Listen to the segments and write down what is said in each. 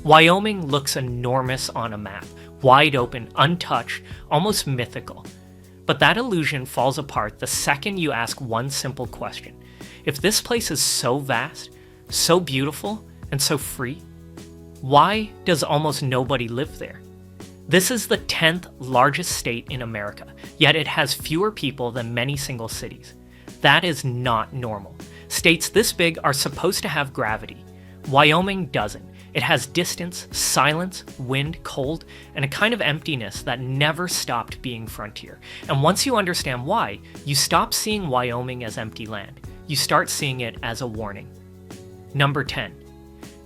Wyoming looks enormous on a map, wide open, untouched, almost mythical. But that illusion falls apart the second you ask one simple question. If this place is so vast, so beautiful, and so free, why does almost nobody live there? This is the 10th largest state in America, yet it has fewer people than many single cities. That is not normal. States this big are supposed to have gravity. Wyoming doesn't. It has distance, silence, wind, cold, and a kind of emptiness that never stopped being frontier. And once you understand why, you stop seeing Wyoming as empty land. You start seeing it as a warning. Number 10.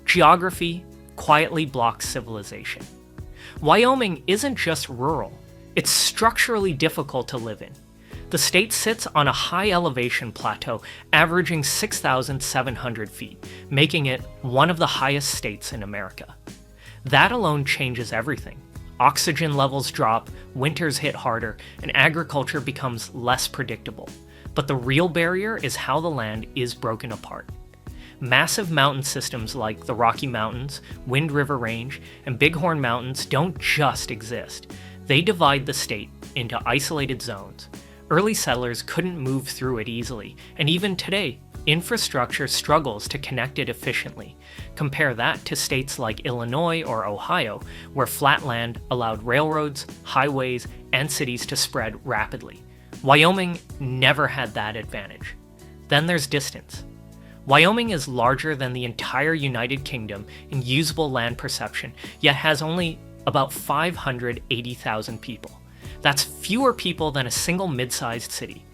Geography quietly blocks civilization. Wyoming isn't just rural, it's structurally difficult to live in. The state sits on a high elevation plateau averaging 6,700 feet, making it one of the highest states in America. That alone changes everything. Oxygen levels drop, winters hit harder, and agriculture becomes less predictable. But the real barrier is how the land is broken apart. Massive mountain systems like the Rocky Mountains, Wind River Range, and Bighorn Mountains don't just exist. They divide the state into isolated zones. Early settlers couldn't move through it easily, and even today, infrastructure struggles to connect it efficiently. Compare that to states like Illinois or Ohio, where flat land allowed railroads, highways, and cities to spread rapidly. Wyoming never had that advantage. Then there's distance. Wyoming is larger than the entire United Kingdom in usable land perception, yet has only about 580,000 people. That's fewer people than a single mid-sized city.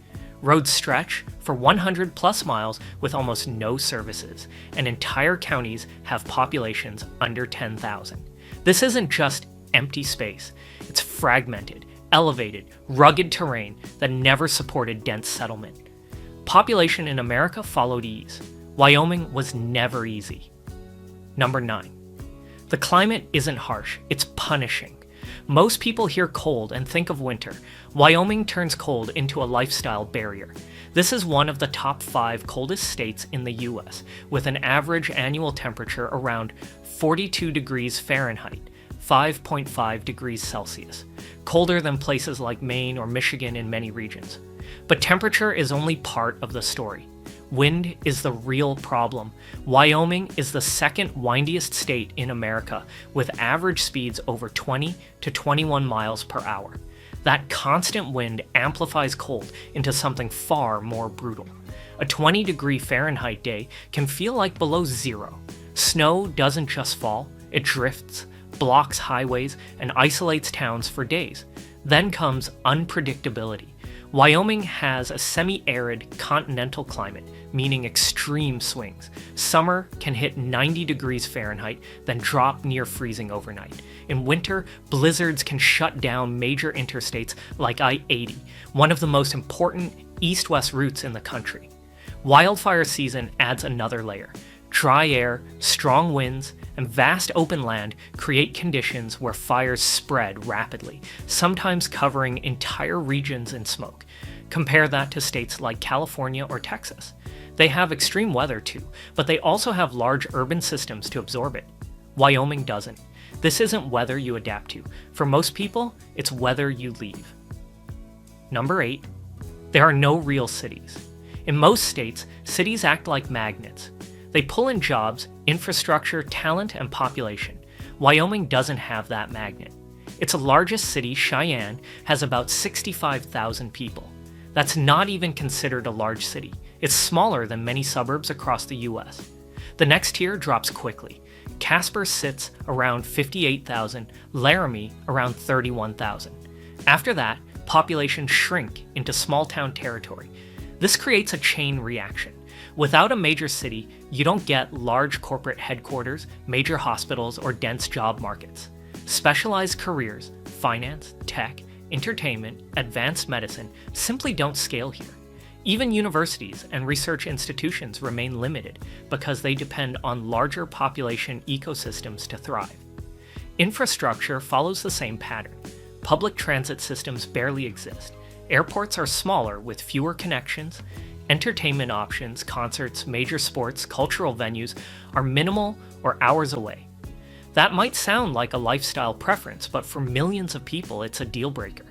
Roads stretch for 100 plus miles with almost no services, and entire counties have populations under 10,000. This isn't just empty space, it's fragmented, elevated, rugged terrain that never supported dense settlement. Population in America followed ease. Wyoming was never easy. Number 9. The climate isn't harsh, it's punishing. Most people hear cold and think of winter. Wyoming turns cold into a lifestyle barrier. This is one of the top 5 coldest states in the US, with an average annual temperature around 42 degrees Fahrenheit, 5.5 degrees Celsius, colder than places like Maine or Michigan in many regions. But temperature is only part of the story. Wind is the real problem. Wyoming is the second windiest state in America, with average speeds over 20 to 21 miles per hour. That constant wind amplifies cold into something far more brutal. A 20-degree Fahrenheit day can feel like below zero. Snow doesn't just fall, it drifts, blocks highways, and isolates towns for days. Then comes unpredictability. Wyoming has a semi-arid continental climate, meaning extreme swings. Summer can hit 90 degrees Fahrenheit, then drop near freezing overnight. In winter, blizzards can shut down major interstates like I-80, one of the most important east-west routes in the country. Wildfire season adds another layer. Dry air, strong winds, and vast open land create conditions where fires spread rapidly, sometimes covering entire regions in smoke. Compare that to states like California or Texas. They have extreme weather too, but they also have large urban systems to absorb it. Wyoming doesn't. This isn't weather you adapt to. For most people, it's weather you leave. Number 8. There are no real cities. In most states, cities act like magnets. They pull in jobs, infrastructure, talent, and population. Wyoming doesn't have that magnet. Its largest city, Cheyenne, has about 65,000 people. That's not even considered a large city. It's smaller than many suburbs across the US. The next tier drops quickly. Casper sits around 58,000, Laramie around 31,000. After that, populations shrink into small-town territory. This creates a chain reaction. Without a major city, you don't get large corporate headquarters, major hospitals, or dense job markets. Specialized careers, finance, tech, entertainment, advanced medicine simply don't scale here. Even universities and research institutions remain limited because they depend on larger population ecosystems to thrive. Infrastructure follows the same pattern. Public transit systems barely exist. Airports are smaller with fewer connections. Entertainment options, concerts, major sports, cultural venues are minimal or hours away. That might sound like a lifestyle preference, but for millions of people, it's a deal breaker.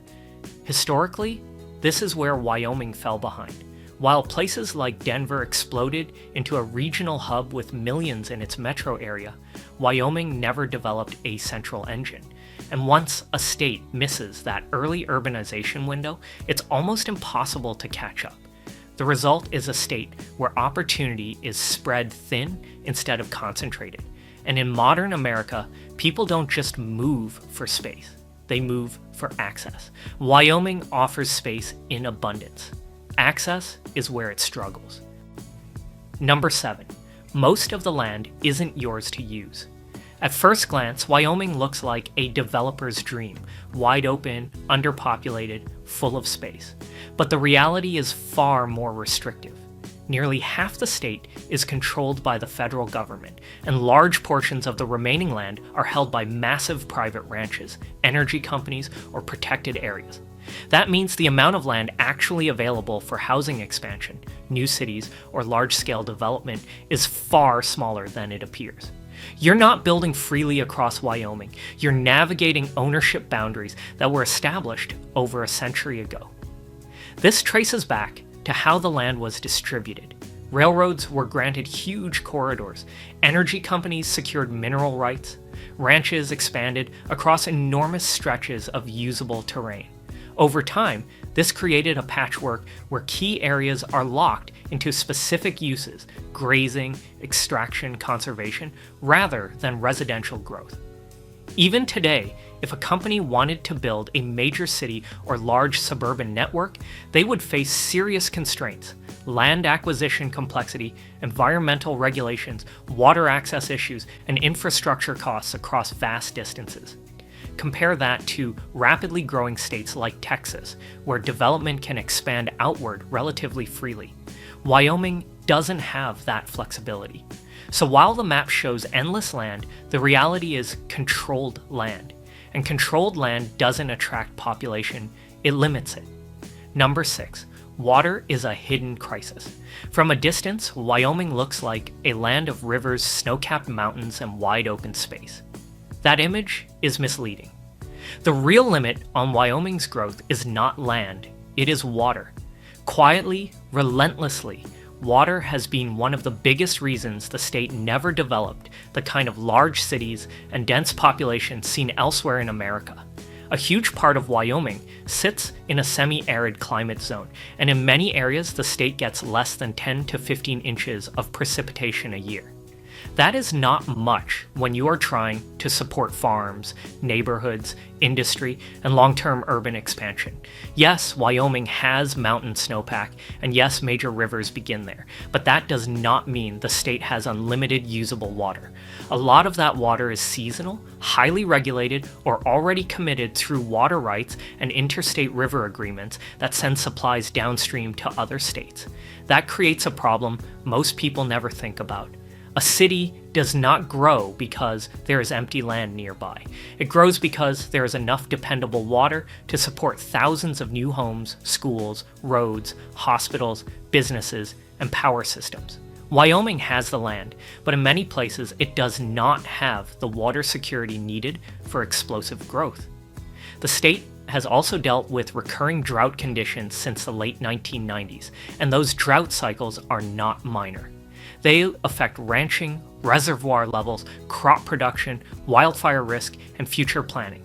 Historically, this is where Wyoming fell behind. While places like Denver exploded into a regional hub with millions in its metro area, Wyoming never developed a central engine. And once a state misses that early urbanization window, it's almost impossible to catch up. The result is a state where opportunity is spread thin instead of concentrated. And in modern America, people don't just move for space, they move for access. Wyoming offers space in abundance. Access is where it struggles. Number 7. Most of the land isn't yours to use. At first glance, Wyoming looks like a developer's dream, wide open, underpopulated, full of space. But the reality is far more restrictive. Nearly half the state is controlled by the federal government, and large portions of the remaining land are held by massive private ranches, energy companies, or protected areas. That means the amount of land actually available for housing expansion, new cities, or large-scale development is far smaller than it appears. You're not building freely across Wyoming. You're navigating ownership boundaries that were established over a century ago. This traces back to how the land was distributed. Railroads were granted huge corridors, energy companies secured mineral rights, ranches expanded across enormous stretches of usable terrain. Over time, this created a patchwork where key areas are locked into specific uses, grazing, extraction, conservation, rather than residential growth. Even today, if a company wanted to build a major city or large suburban network, they would face serious constraints: land acquisition complexity, environmental regulations, water access issues, and infrastructure costs across vast distances. Compare that to rapidly growing states like Texas, where development can expand outward relatively freely. Wyoming doesn't have that flexibility. So while the map shows endless land, the reality is controlled land. And controlled land doesn't attract population, it limits it. Number 6. Water is a hidden crisis. From a distance, Wyoming looks like a land of rivers, snow-capped mountains, and wide open space. That image is misleading. The real limit on Wyoming's growth is not land, it is water. Quietly, relentlessly, water has been one of the biggest reasons the state never developed the kind of large cities and dense population seen elsewhere in America. A huge part of Wyoming sits in a semi-arid climate zone, and in many areas the state gets less than 10 to 15 inches of precipitation a year. That is not much when you are trying to support farms, neighborhoods, industry, and long-term urban expansion. Yes, Wyoming has mountain snowpack, and yes, major rivers begin there, but that does not mean the state has unlimited usable water. A lot of that water is seasonal, highly regulated, or already committed through water rights and interstate river agreements that send supplies downstream to other states. That creates a problem most people never think about. A city does not grow because there is empty land nearby. It grows because there is enough dependable water to support thousands of new homes, schools, roads, hospitals, businesses, and power systems. Wyoming has the land, but in many places it does not have the water security needed for explosive growth. The state has also dealt with recurring drought conditions since the late 1990s, and those drought cycles are not minor. They affect ranching, reservoir levels, crop production, wildfire risk, and future planning.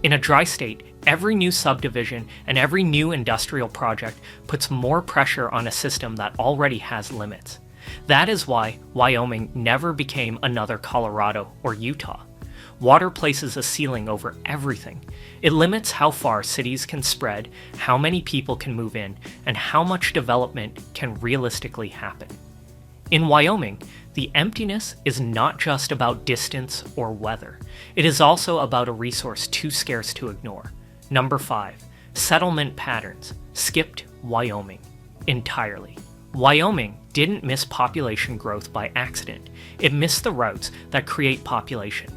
In a dry state, every new subdivision and every new industrial project puts more pressure on a system that already has limits. That is why Wyoming never became another Colorado or Utah. Water places a ceiling over everything. It limits how far cities can spread, how many people can move in, and how much development can realistically happen. In Wyoming, the emptiness is not just about distance or weather. It is also about a resource too scarce to ignore. Number 5. Settlement patterns. Skipped Wyoming entirely. Wyoming didn't miss population growth by accident. It missed the routes that create population.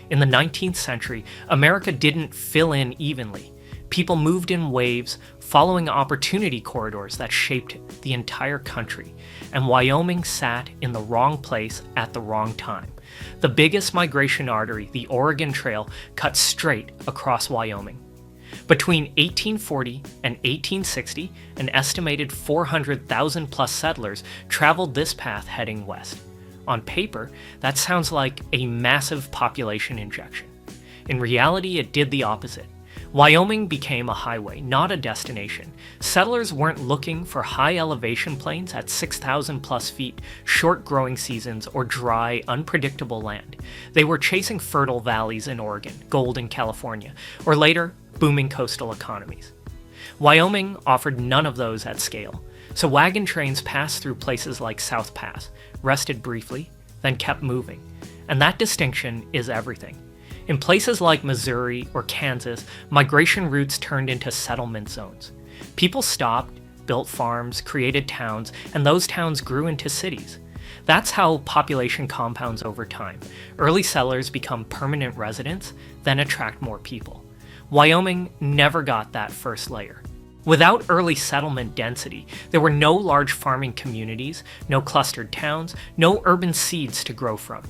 In the 19th century, America didn't fill in evenly. People moved in waves, following opportunity corridors that shaped the entire country, and Wyoming sat in the wrong place at the wrong time. The biggest migration artery, the Oregon Trail, cuts straight across Wyoming. Between 1840 and 1860, an estimated 400,000 plus settlers traveled this path heading west. On paper, that sounds like a massive population injection. In reality, it did the opposite. Wyoming became a highway, not a destination. Settlers weren't looking for high elevation plains at 6,000 plus feet, short growing seasons, or dry, unpredictable land. They were chasing fertile valleys in Oregon, gold in California, or later, booming coastal economies. Wyoming offered none of those at scale, so wagon trains passed through places like South Pass, rested briefly, then kept moving. And that distinction is everything. In places like Missouri or Kansas, migration routes turned into settlement zones. People stopped, built farms, created towns, and those towns grew into cities. That's how population compounds over time. Early settlers become permanent residents, then attract more people. Wyoming never got that first layer. Without early settlement density, there were no large farming communities, no clustered towns, no urban seeds to grow from.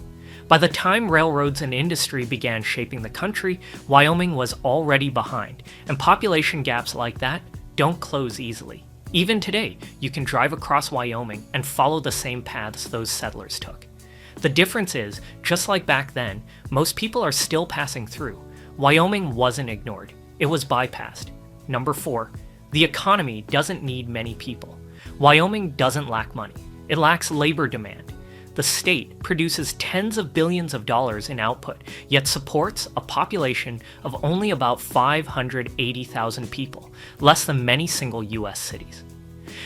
By the time railroads and industry began shaping the country, Wyoming was already behind, and population gaps like that don't close easily. Even today, you can drive across Wyoming and follow the same paths those settlers took. The difference is, just like back then, most people are still passing through. Wyoming wasn't ignored, it was bypassed. Number 4, the economy doesn't need many people. Wyoming doesn't lack money, it lacks labor demand. The state produces tens of billions of dollars in output, yet supports a population of only about 580,000 people, less than many single US cities.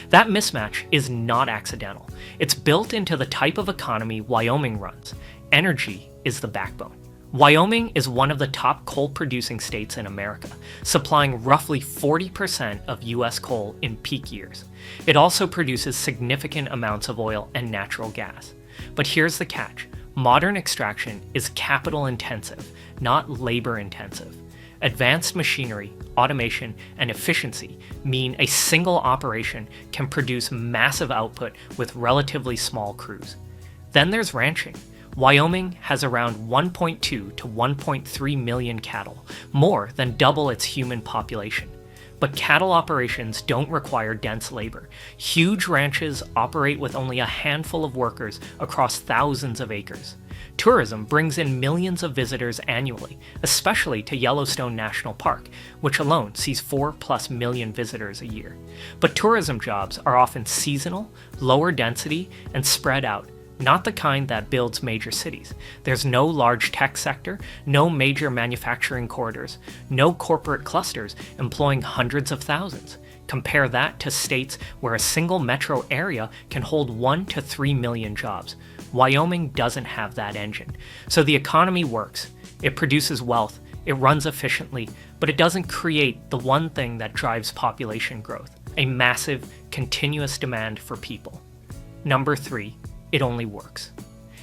That mismatch is not accidental. It's built into the type of economy Wyoming runs. Energy is the backbone. Wyoming is one of the top coal-producing states in America, supplying roughly 40% of US coal in peak years. It also produces significant amounts of oil and natural gas. But here's the catch. Modern extraction is capital intensive, not labor intensive. Advanced machinery, automation, and efficiency mean a single operation can produce massive output with relatively small crews. Then there's ranching. Wyoming has around 1.2 to 1.3 million cattle, more than double its human population. But cattle operations don't require dense labor. Huge ranches operate with only a handful of workers across thousands of acres. Tourism brings in millions of visitors annually, especially to Yellowstone National Park, which alone sees 4+ million visitors a year. But tourism jobs are often seasonal, lower density, and spread out, not the kind that builds major cities. There's no large tech sector, no major manufacturing corridors, no corporate clusters employing hundreds of thousands. Compare that to states where a single metro area can hold 1 to 3 million jobs. Wyoming doesn't have that engine. So the economy works. It produces wealth. It runs efficiently, but it doesn't create the one thing that drives population growth, a massive, continuous demand for people. Number 3. It only works.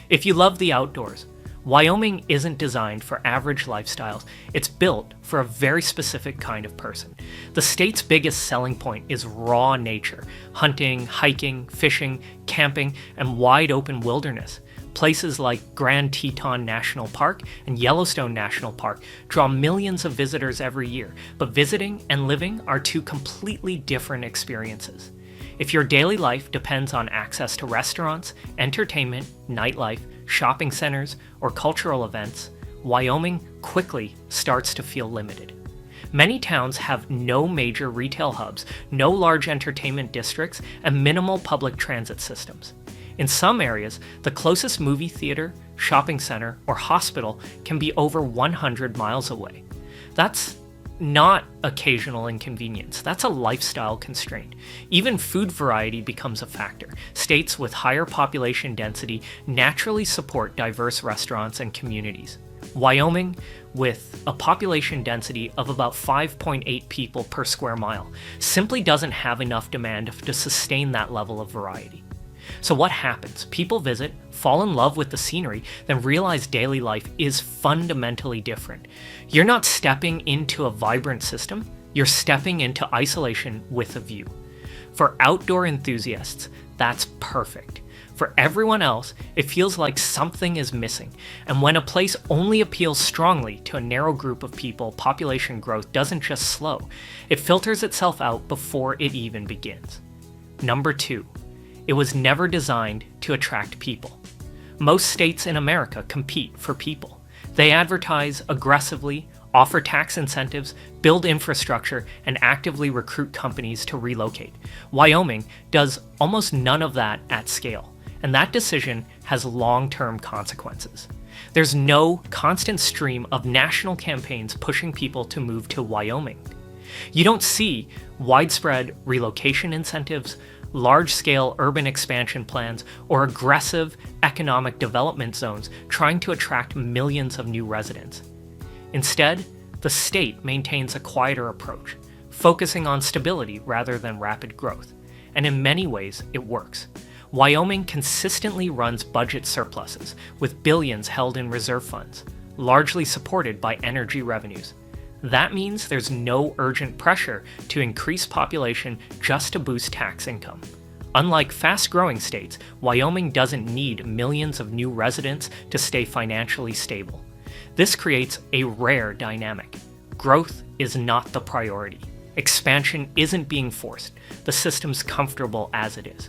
If you love the outdoors, Wyoming isn't designed for average lifestyles. It's built for a very specific kind of person. The state's biggest selling point is raw nature: hunting, hiking, fishing, camping, and wide open wilderness. Places like Grand Teton National Park and Yellowstone National Park draw millions of visitors every year, but visiting and living are two completely different experiences. If your daily life depends on access to restaurants, entertainment, nightlife, shopping centers, or cultural events, Wyoming quickly starts to feel limited. Many towns have no major retail hubs, no large entertainment districts, and minimal public transit systems. In some areas, the closest movie theater, shopping center, or hospital can be over 100 miles away. That's not occasional inconvenience. That's a lifestyle constraint. Even food variety becomes a factor. States with higher population density naturally support diverse restaurants and communities. Wyoming, with a population density of about 5.8 people per square mile, simply doesn't have enough demand to sustain that level of variety. So what happens? People visit, fall in love with the scenery, then realize daily life is fundamentally different. You're not stepping into a vibrant system, you're stepping into isolation with a view. For outdoor enthusiasts, that's perfect. For For everyone else, it feels like something is missing, and when a place only appeals strongly to a narrow group of people, population growth doesn't just slow, it filters itself out before it even begins. Number 2, it was never designed to attract people. Most states in America compete for people. They advertise aggressively, offer tax incentives, build infrastructure, and actively recruit companies to relocate. Wyoming does almost none of that at scale, and that decision has long-term consequences. There's no constant stream of national campaigns pushing people to move to Wyoming. You don't see widespread relocation incentives, large-scale urban expansion plans, or aggressive economic development zones trying to attract millions of new residents. Instead, the state maintains a quieter approach, focusing on stability rather than rapid growth, and in many ways, it works. Wyoming consistently runs budget surpluses, with billions held in reserve funds, largely supported by energy revenues. That means there's no urgent pressure to increase population just to boost tax income. Unlike fast-growing states, Wyoming doesn't need millions of new residents to stay financially stable. This creates a rare dynamic. Growth is not the priority. Expansion isn't being forced. The system's comfortable as it is.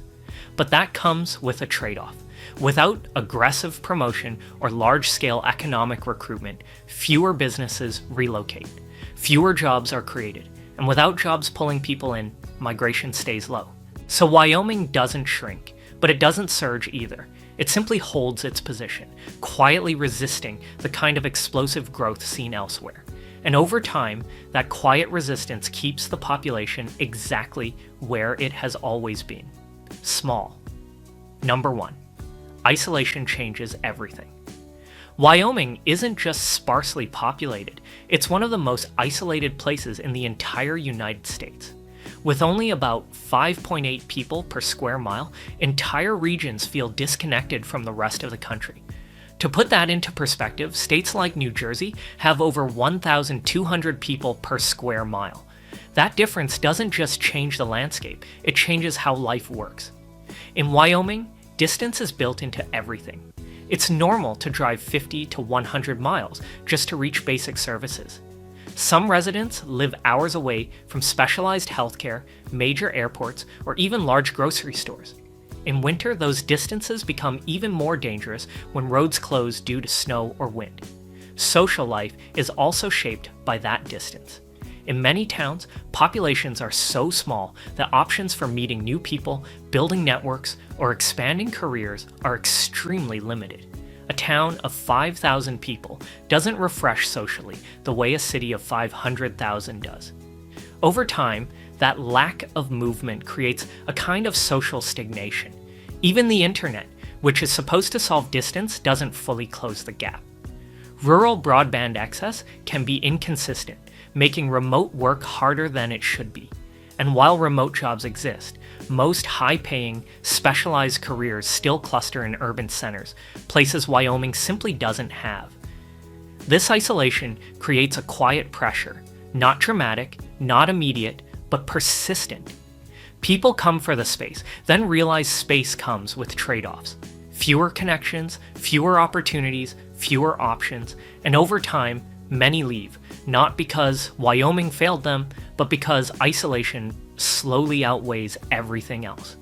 But that comes with a trade-off. Without aggressive promotion or large-scale economic recruitment, fewer businesses relocate. Fewer jobs are created, and without jobs pulling people in, migration stays low. So Wyoming doesn't shrink, but it doesn't surge either. It simply holds its position, quietly resisting the kind of explosive growth seen elsewhere. And over time, that quiet resistance keeps the population exactly where it has always been. Small. Number 1. Isolation changes everything. Wyoming isn't just sparsely populated, it's one of the most isolated places in the entire United States. With only about 5.8 people per square mile, entire regions feel disconnected from the rest of the country. To put that into perspective, states like New Jersey have over 1,200 people per square mile. That difference doesn't just change the landscape, it changes how life works. In Wyoming, distance is built into everything. It's normal to drive 50 to 100 miles just to reach basic services. Some residents live hours away from specialized healthcare, major airports, or even large grocery stores. In winter, those distances become even more dangerous when roads close due to snow or wind. Social life is also shaped by that distance. In many towns, populations are so small that options for meeting new people, building networks, or expanding careers are extremely limited. A town of 5,000 people doesn't refresh socially the way a city of 500,000 does. Over time, that lack of movement creates a kind of social stagnation. Even the internet, which is supposed to solve distance, doesn't fully close the gap. Rural broadband access can be inconsistent, making remote work harder than it should be. And while remote jobs exist, most high-paying, specialized careers still cluster in urban centers, places Wyoming simply doesn't have. This isolation creates a quiet pressure, not dramatic, not immediate, but persistent. People come for the space, then realize space comes with trade-offs. Fewer connections, fewer opportunities, fewer options, and over time, many leave, not because Wyoming failed them, but because isolation slowly outweighs everything else.